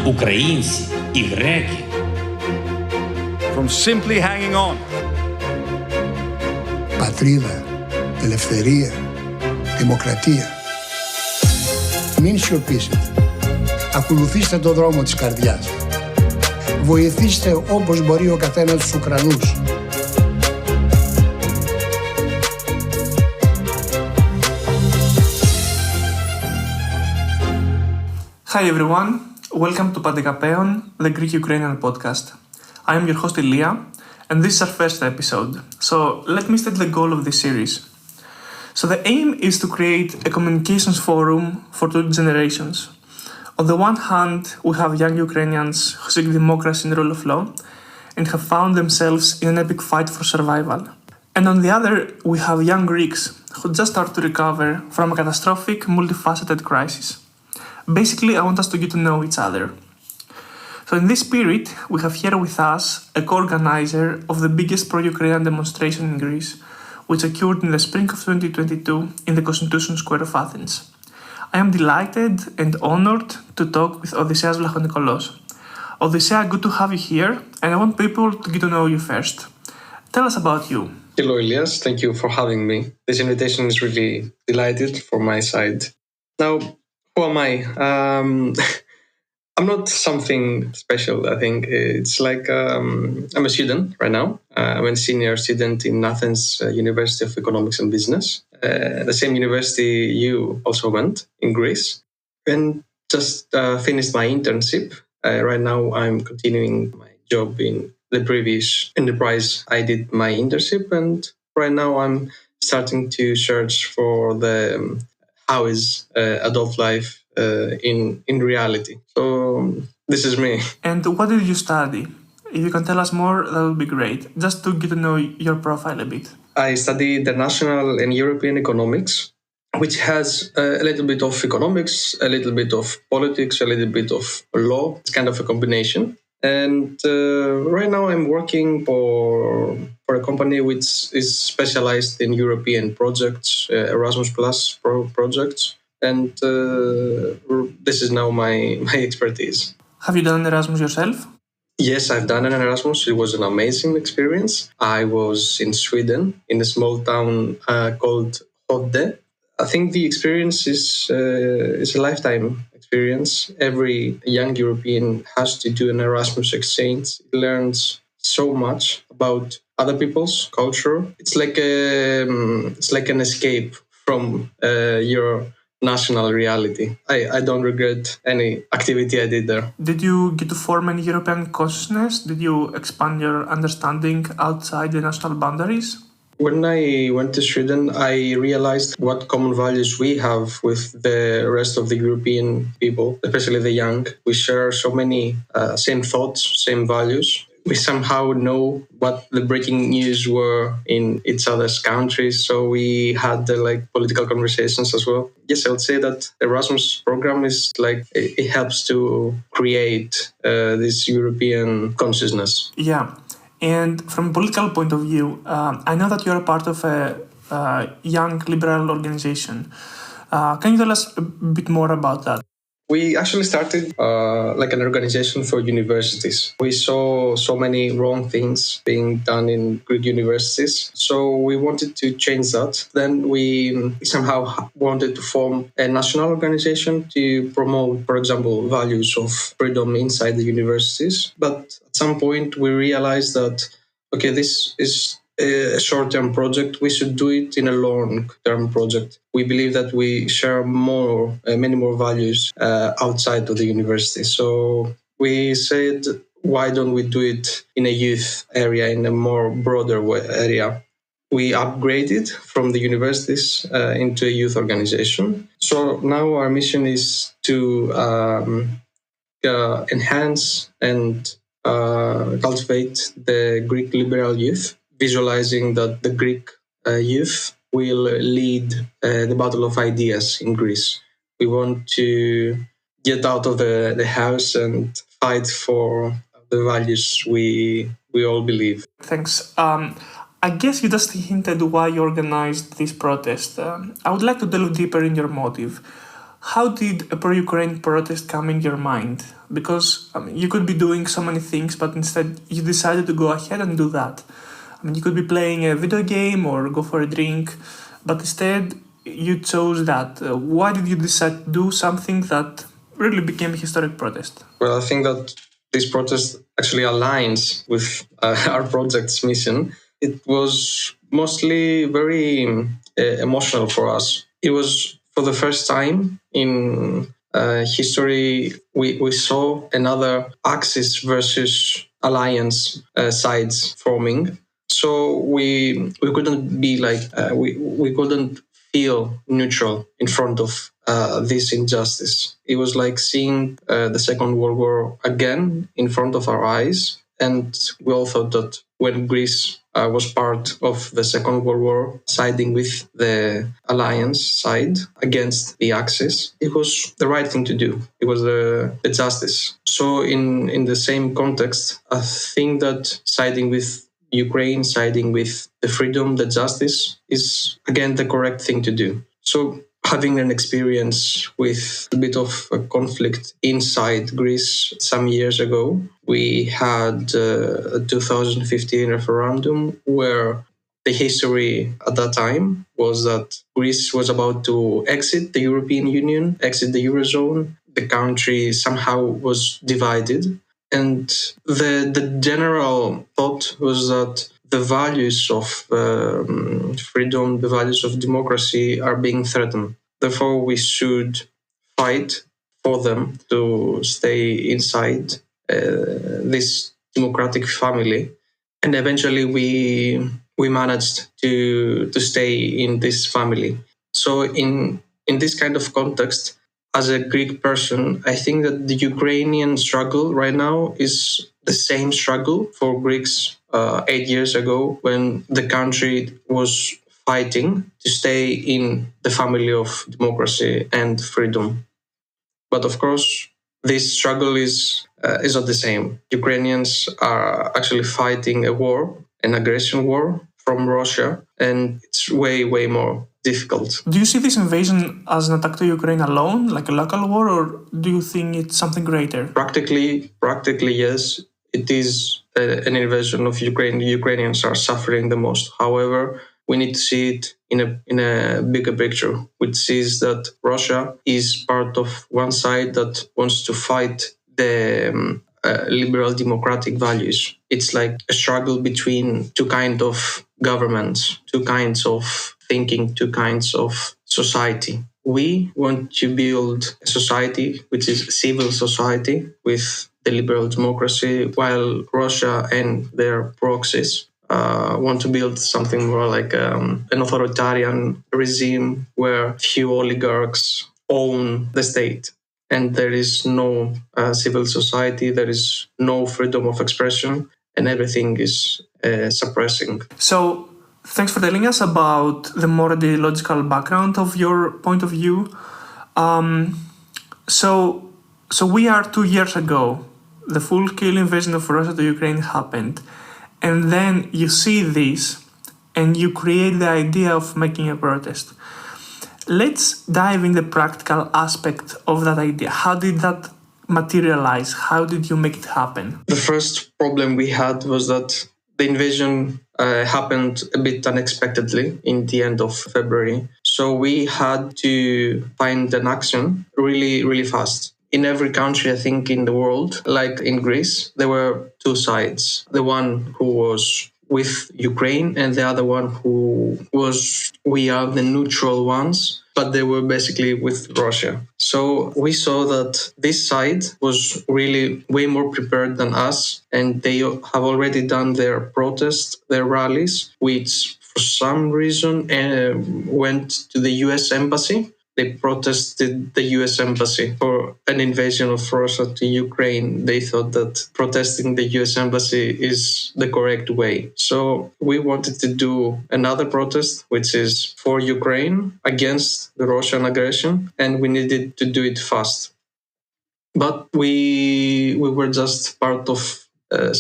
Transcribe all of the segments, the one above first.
Українці і греки. From simply hanging on. Πατρίδα, ελευθερία, δημοκρατία. Μην σιωπήσετε. Ακολουθήστε το δρόμο της καρδιάς. Βοηθήστε όπως μπορεί ο καθένας τους Ουκρανούς. Hi everyone, welcome to Panticapaeon, the Greek-Ukrainian podcast. I am your host Ilya, and this is our first episode. So let me state the goal of this series. So the aim is to create a communications forum for two generations. On the one hand, we have young Ukrainians who seek democracy and rule of law, and have found themselves in an epic fight for survival. And on the other, we have young Greeks who just start to recover from a catastrophic, multifaceted crisis. Basically, I want us to get to know each other. So in this spirit, we have here with us a co-organizer of the biggest pro-Ukrainian demonstration in Greece, which occurred in the spring of 2022 in the Constitution Square of Athens. I am delighted and honored to talk with Odysseas Vlachonikolos. Odysseas, good to have you here, and I want people to get to know you first. Tell us about you. Hello, Elias. Thank you for having me. This invitation is really delighted from my side. Now, who am I? I'm not something special, I think. It's like I'm a student right now. I'm a senior student in Athens University of Economics and Business, the same university you also went in Greece, and just finished my internship. Right now, I'm continuing my job in the previous enterprise. I did my internship, and right now I'm starting to search for the how is adult life in reality. So this is me. And what did you study? If you can tell us more, that would be great, just to get to know your profile a bit. I study international and European economics, which has a little bit of economics, a little bit of politics, a little bit of law. It's kind of a combination. And right now I'm working for a company which is specialized in European projects, Erasmus Plus projects. And this is now my expertise. Have you done Erasmus yourself? Yes, I've done an Erasmus. It was an amazing experience. I was in Sweden, in a small town called Odde. I think the experience is a lifetime experience. Every young European has to do an Erasmus exchange. It learns so much about other people's culture. It's like an escape from your national reality. I don't regret any activity I did there. Did you get to form any European consciousness? Did you expand your understanding outside the national boundaries? When I went to Sweden, I realized what common values we have with the rest of the European people, especially the young. We share so many same thoughts, same values. We somehow know what the breaking news were in each other's countries, so we had political conversations as well. Yes, I would say that Erasmus program is it helps to create this European consciousness. Yeah, and from a political point of view, I know that you're a part of a young liberal organization. Can you tell us a bit more about that? We actually started an organization for universities. We saw so many wrong things being done in Greek universities, so we wanted to change that. Then we somehow wanted to form a national organization to promote, for example, values of freedom inside the universities. But at some point we realized that, okay, this is a short-term project. We should do it in a long-term project. We believe that we share many more values outside of the university. So we said, why don't we do it in a youth area, in a more broader area? We upgraded from the universities into a youth organization. So now our mission is to enhance and cultivate the Greek liberal youth, visualizing that the Greek youth will lead the battle of ideas in Greece. We want to get out of the house and fight for the values we all believe. Thanks. I guess you just hinted why you organized this protest. I would like to delve deeper in your motive. how did a pro-Ukraine protest come in your mind? Because you could be doing so many things, but instead you decided to go ahead and do that. You could be playing a video game or go for a drink, but instead you chose that. Why did you decide to do something that really became a historic protest? Well, I think that this protest actually aligns with our project's mission. It was mostly very emotional for us. It was for the first time in history we saw another Axis versus Alliance sides forming. So we couldn't be like we couldn't feel neutral in front of this injustice. It was like seeing the Second World War again in front of our eyes. And we all thought that when Greece was part of the Second World War, siding with the Alliance side against the Axis, it was the right thing to do. It was the justice. So in the same context, I think that siding with Ukraine, siding with the freedom, the justice, is again the correct thing to do. So having an experience with a bit of a conflict inside Greece some years ago, we had a 2015 referendum where the history at that time was that Greece was about to exit the European Union, exit the Eurozone. The country somehow was divided. And the general thought was that the values of freedom, the values of democracy are being threatened. Therefore, we should fight for them to stay inside this democratic family. And eventually we managed to stay in this family. So in this kind of context, as a Greek person, I think that the Ukrainian struggle right now is the same struggle for Greeks 8 years ago when the country was fighting to stay in the family of democracy and freedom. But of course, this struggle is not the same. Ukrainians are actually fighting a war, an aggression war from Russia, and it's way, way more difficult. Do you see this invasion as an attack to Ukraine alone, like a local war, or do you think it's something greater? Practically, yes. It is an invasion of Ukraine. The Ukrainians are suffering the most. However, we need to see it in a bigger picture, which is that Russia is part of one side that wants to fight the liberal democratic values. It's like a struggle between two kinds of governments, two kinds of thinking, two kinds of society. We want to build a society which is a civil society with the liberal democracy, while Russia and their proxies want to build something more like an authoritarian regime where few oligarchs own the state. And there is no civil society, there is no freedom of expression, and everything is suppressing. So, thanks for telling us about the more ideological background of your point of view. So we are 2 years ago. The full-scale invasion of Russia to Ukraine happened. And then you see this and you create the idea of making a protest. Let's dive in the practical aspect of that idea. How did that materialize? How did you make it happen? The first problem we had was that the invasion happened a bit unexpectedly in the end of February. So we had to find an action really, really fast. In every country, I think, in the world, like in Greece, there were two sides. The one who was with Ukraine and the other one who was, we are the neutral ones, but they were basically with Russia. So we saw that this side was really way more prepared than us, and they have already done their protests, their rallies, which for some reason went to the US Embassy. They protested the US Embassy for an invasion of Russia to Ukraine. They thought that protesting the US Embassy is the correct way. So we wanted to do another protest, which is for Ukraine against the Russian aggression, and we needed to do it fast. But we were just part of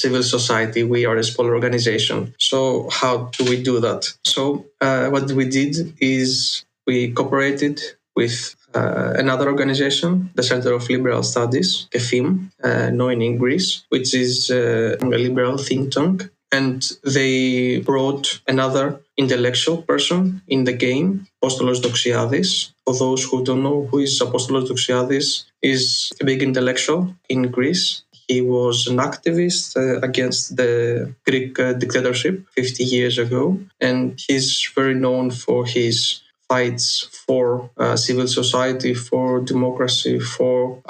civil society. We are a small organization. So how do we do that? So what we did is we cooperated with another organization, the Center of Liberal Studies, KEFIM, known in Greece, which is a liberal think tank. And they brought another intellectual person in the game, Apostolos Doxiadis. For those who don't know who is Apostolos Doxiadis, is a big intellectual in Greece. He was an activist against the Greek dictatorship 50 years ago, and he's very known for his fights for civil society, for democracy, for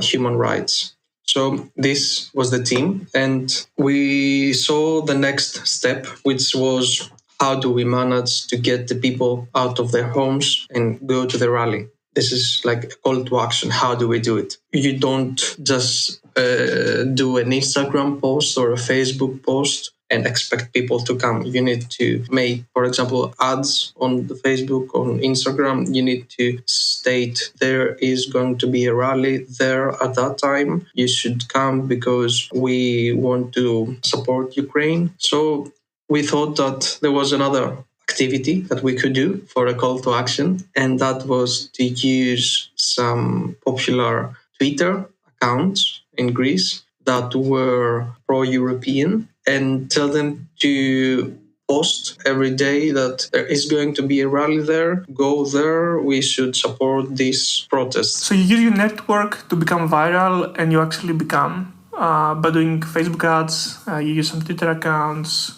human rights. So this was the team, and we saw the next step, which was how do we manage to get the people out of their homes and go to the rally? This is like a call to action. How do we do it? You don't just do an Instagram post or a Facebook post and expect people to come. You need to make, for example, ads on the Facebook, on Instagram. You need to state there is going to be a rally there at that time. You should come because we want to support Ukraine. So we thought that there was another activity that we could do for a call to action, and that was to use some popular Twitter accounts in Greece that were pro-European and tell them to post every day that there is going to be a rally there, go there, we should support this protest. So you use your network to become viral, and you actually become, by doing Facebook ads, you use some Twitter accounts.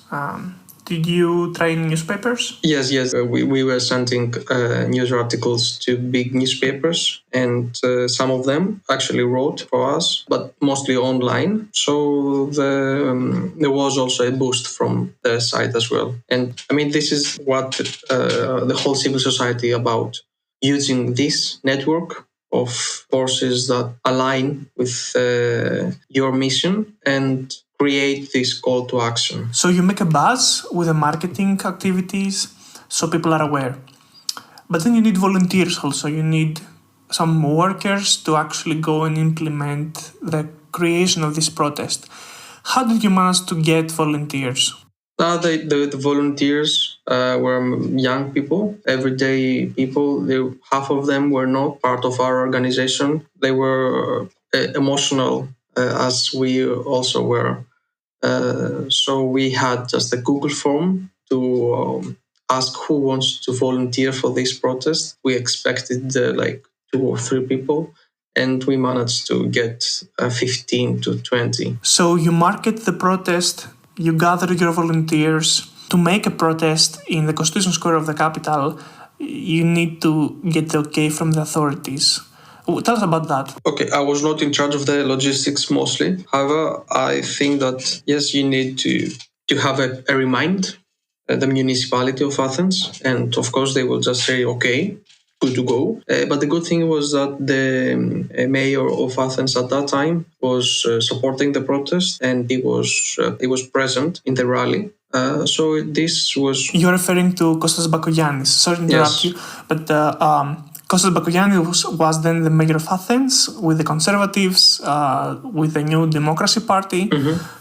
Did you try in newspapers? Yes. We were sending news articles to big newspapers, and some of them actually wrote for us, but mostly online. So there was also a boost from their side as well. And I mean, this is what the whole civil society about, using this network of forces that align with your mission and create this call to action. So you make a buzz with the marketing activities so people are aware. But then you need volunteers also. You need some workers to actually go and implement the creation of this protest. How did you manage to get volunteers? The volunteers were young people, everyday people. Half of them were not part of our organization. They were emotional, as we also were. So we had just a Google form to ask who wants to volunteer for this protest. We expected like 2 or 3 people, and we managed to get 15 to 20. So you market the protest, you gather your volunteers. To make a protest in the Constitution Square of the capital, you need to get the okay from the authorities. Tell us about that. Okay, I was not in charge of the logistics mostly. However, I think that, yes, you need to have a remind the municipality of Athens. And of course, they will just say, okay, good to go. But the good thing was that the mayor of Athens at that time was supporting the protest, and he was present in the rally. So this was... You're referring to Kostas Bakoyannis. Sorry to interrupt you, but Kostas Bakoyannis was then the mayor of Athens with the Conservatives, with the New Democracy Party,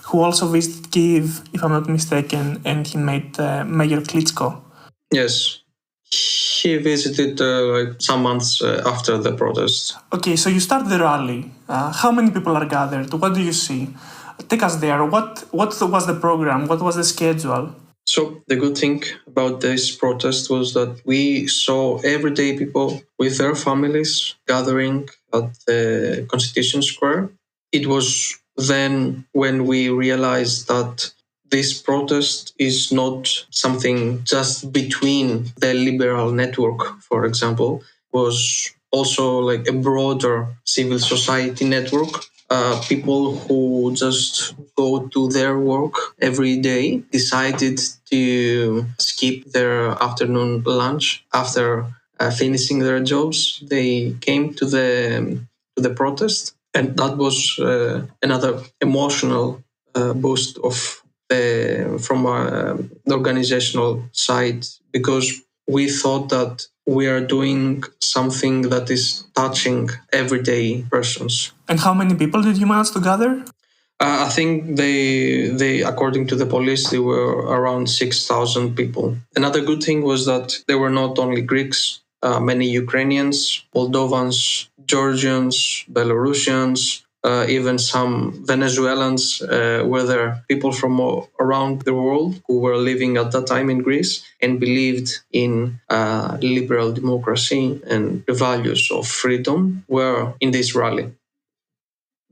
who also visited Kyiv, if I'm not mistaken, and he met Mayor Klitschko. Yes. He visited like some months after the protest. Okay, so you start the rally. How many people are gathered? What do you see? Take us there. What was the program? What was the schedule? So the good thing about this protest was that we saw everyday people with their families gathering at the Constitution Square. It was then when we realized that this protest is not something just between the liberal network, for example, was also like a broader civil society network. People who just go to their work every day decided to skip their afternoon lunch after finishing their jobs. They came to the protest, and that was another emotional boost from the organizational side, because we thought that we are doing something that is touching everyday persons. And how many people did you manage to gather? I think they, according to the police, they were around 6,000 people. Another good thing was that there were not only Greeks many Ukrainians, Moldovans, Georgians, Belarusians, even some Venezuelans were there, people from around the world who were living at that time in Greece and believed in liberal democracy and the values of freedom were in this rally.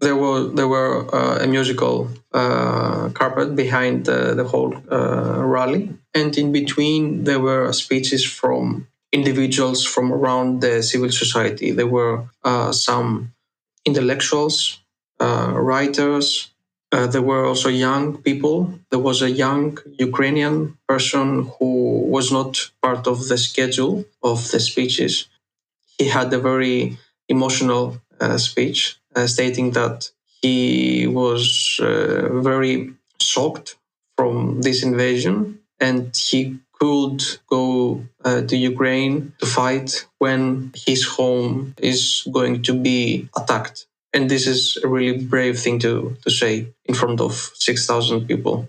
There were a musical carpet behind the whole rally, and in between there were speeches from individuals from around the civil society. There were some intellectuals, writers. There were also young people. There was a young Ukrainian person who was not part of the schedule of the speeches. He had a very emotional speech stating that he was very shocked from this invasion and he could go to Ukraine to fight when his home is going to be attacked. And this is a really brave thing to say in front of 6,000 people.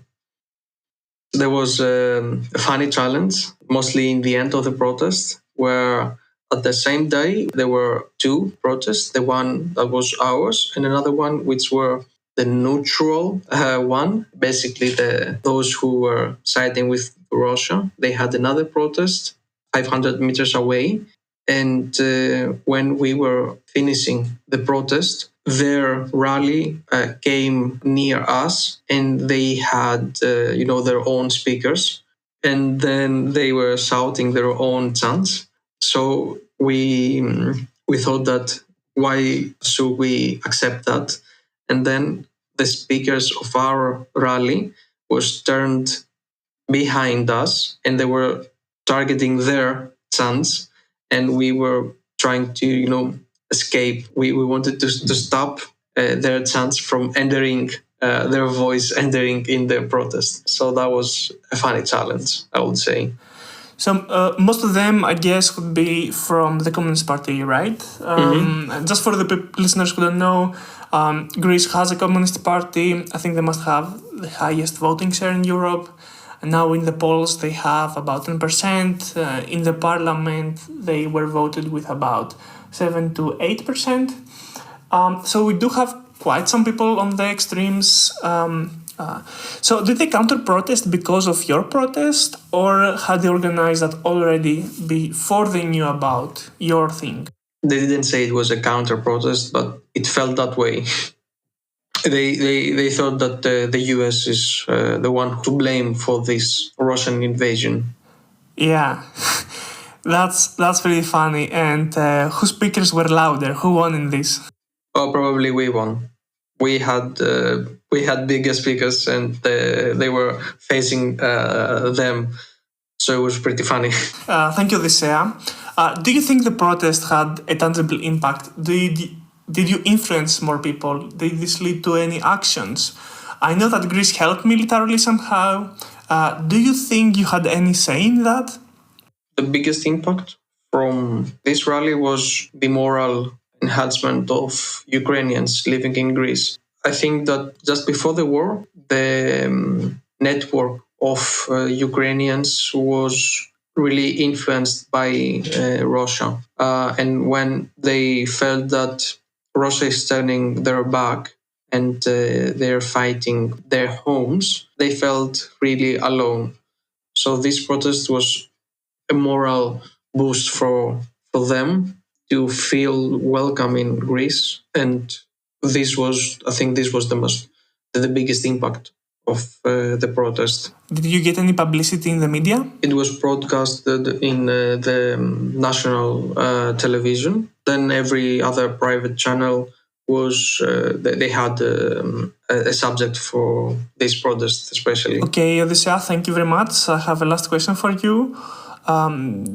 There was a funny challenge, mostly in the end of the protest, where at the same day there were two protests, the one that was ours and another one which were the neutral one, basically those who were siding with Russia. They had another protest 500 meters away. And when we were finishing the protest, their rally came near us and they had, their own speakers. And then they were shouting their own chants. So we thought that why should we accept that? And then the speakers of our rally was turned behind us and they were targeting their chants. And we were trying to, escape. We wanted to stop their chants from entering, their voice entering in the protest. So that was a funny challenge, I would say. So most of them, I guess, would be from the Communist Party, right? Just for the listeners who don't know, Greece has a Communist Party. I think they must have the highest voting share in Europe. And now in the polls, they have about 10%. In the parliament, they were voted with about 7 to 8%. So we do have quite some people on the extremes. So did they counter-protest because of your protest, or had they organized that already before they knew about your thing? They didn't say it was a counter-protest, but it felt that way. They thought that the US is the one to blame for this Russian invasion. Yeah, that's pretty funny. And whose speakers were louder? Who won in this? Oh, probably we won. We had bigger speakers and they were facing them. So it was pretty funny. Thank you, Odysseas. Do you think the protest had a tangible impact? Did you influence more people? Did this lead to any actions? I know that Greece helped militarily somehow. Do you think you had any say in that? The biggest impact from this rally was the moral enhancement of Ukrainians living in Greece. I think that just before the war, the network of Ukrainians was really influenced by Russia. And when they felt that Russia is turning their back and they're fighting their homes, they felt really alone. So this protest was a moral boost for them to feel welcome in Greece. And this was the biggest impact of the protest. Did you get any publicity in the media? It was broadcasted in the national television. Then every other private channel they had a subject for this protest especially. Okay, Odysseas, thank you very much. I have a last question for you.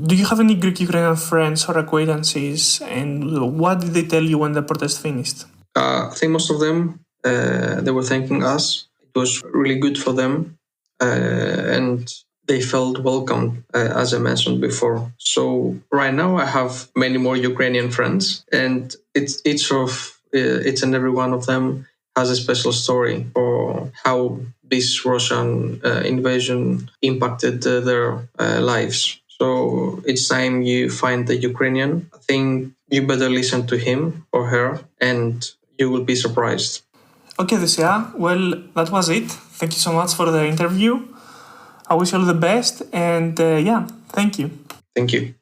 Do you have any Greek Ukrainian friends or acquaintances, and what did they tell you when the protest finished? I think most of them, they were thanking us. It was really good for them, and they felt welcome, as I mentioned before. So right now I have many more Ukrainian friends, and each and every one of them has a special story for how this Russian invasion impacted their lives. So each time you find the Ukrainian, I think you better listen to him or her and you will be surprised. Okay, Odysseas, well, that was it. Thank you so much for the interview. I wish you all the best and thank you. Thank you.